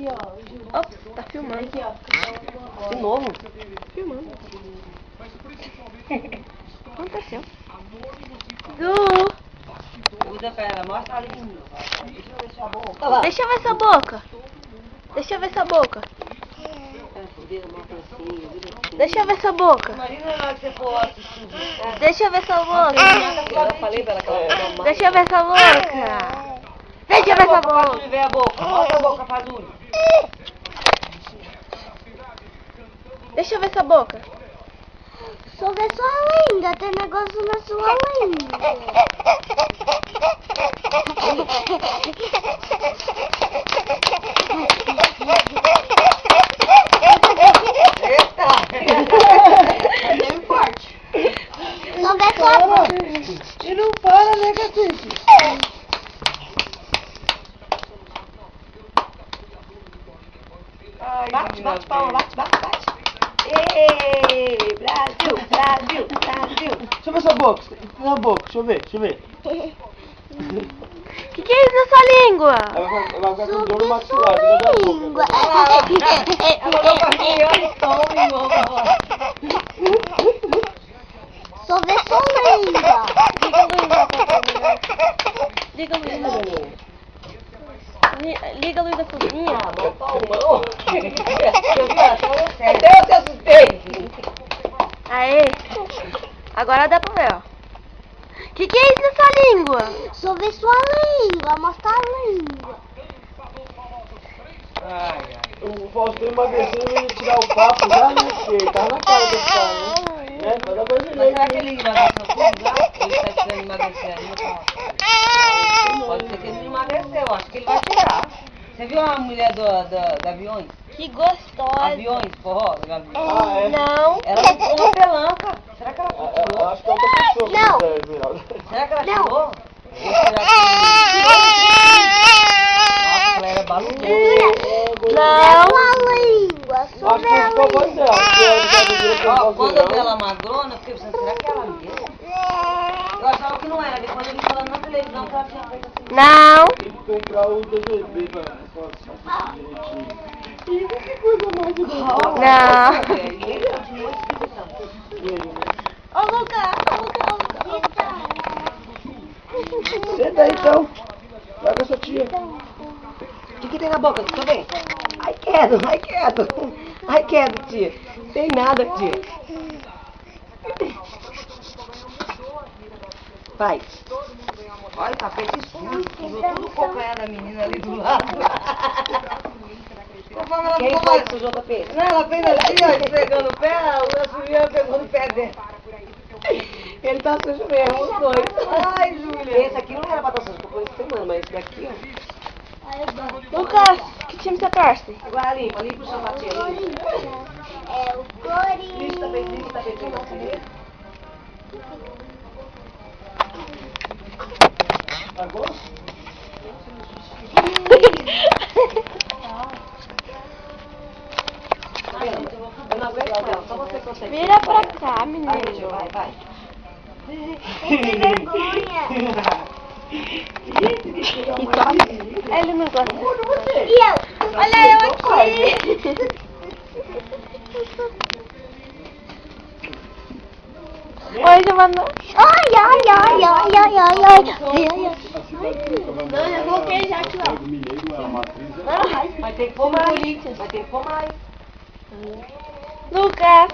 Aqui, ó. Ops, tá filmando. Aqui, ó. De novo? Filmando. O que aconteceu? Du! Usa pra ela, mostra a língua. Deixa eu ver sua boca. Deixa eu ver sua boca. Deixa eu ver sua boca. Deixa eu ver sua boca. Imagina na hora que você for assistir. Deixa eu ver sua boca. Eu falei pra ela que ela vai tomar. Deixa eu ver sua boca. Deixa eu ver sua boca. Fazulho, vê a boca. Mostra a boca, Fazulho. Deixa eu ver sua boca. Só ver sua língua, tem negócio na sua língua. Eita! É bem forte. Só ver sua boca. E não para, né, Catuche? Bate, bate palma, bate, bate, bate. Ei, Brasil, Brasil, Brasil. Deixa eu ver sua boca. Na boca, deixa eu ver, deixa eu ver. Que é isso na sua língua? Ela vai ficar Só com dor no ver maxilar, sua da língua. boca. Ela tá passeando e toma, irmão. Só ver sua língua. Liga a luz da cozinha. Liga a luz da cozinha. Até eu te assustei. Aê. Agora dá pra ver, ó. Que é isso na sua língua? Só ver sua língua, mostra a língua. O Faustão emagreceu e ia tirar o papo já, né? Porque tá na cara desse cara, né? Vai dar pra Mas direito. será que ele emagreceu tudo já? Ele tá querendo emagrecer ainda? Pode ser que ele não emagreceu, acho que ele vai tirar. Você viu a mulher da Aviões? Que gostosa. Aviões, forró, da Aviões? Ah, é? Não. Ela não ficou uma pelanca. Será que ela Eu tirou? acho que é outra pessoa que Não. tá, Esmeralda. Será que ela Não. tirou? Nossa, ela era baluda. Não. Sua língua, só Acho que ver a ficou a voz língua. dela, porque ela já virou pra Ó, voz quando eu dela. vi ela magrona, eu fiquei pensando, será que ela mesmo? Eu achava que não era, depois eu vi falando na televisão que ela tinha feito assim. Não. Tem que comprar o DVD pra assistir direitinho. E que coisa mais de bom. Não. Ele continua esquisitando. Ô, Lucas. Senta aí então. Vai com a sua tia. O que tem na boca? Deixa eu ver. Ai, quieto, ai, quieto. Ai, quieto, tia. Tem nada, tia. Vai. Olha, tá feito escuro. Sujou tudo o calcanhar da menina ali do lado. Quem foi que sujou o tapete? Não, ela fez assim, ó, esfregando o pé, a Juliana pegou no pé dele. Ele tá sujo mesmo, os dois. Ai, Júlia. Esse aqui não era pra estar sujo, porque eu pus semana, mas esse daqui, ó. Lucas, que time você torce? Agora limpa, limpa o sapatinho. É o Corinthians. Limpa também, Tá bom? Eu não aguento não, só você consegue. Vira pra cá, menino. Vai. Tem vergonha. E toma. Ele não gosta. E eu? Olha eu aqui. Oi, Giovana. Ai. Não, eu coloquei já aqui, ó. Vai ter que pôr mais. Vai ter que pôr mais. Lucas.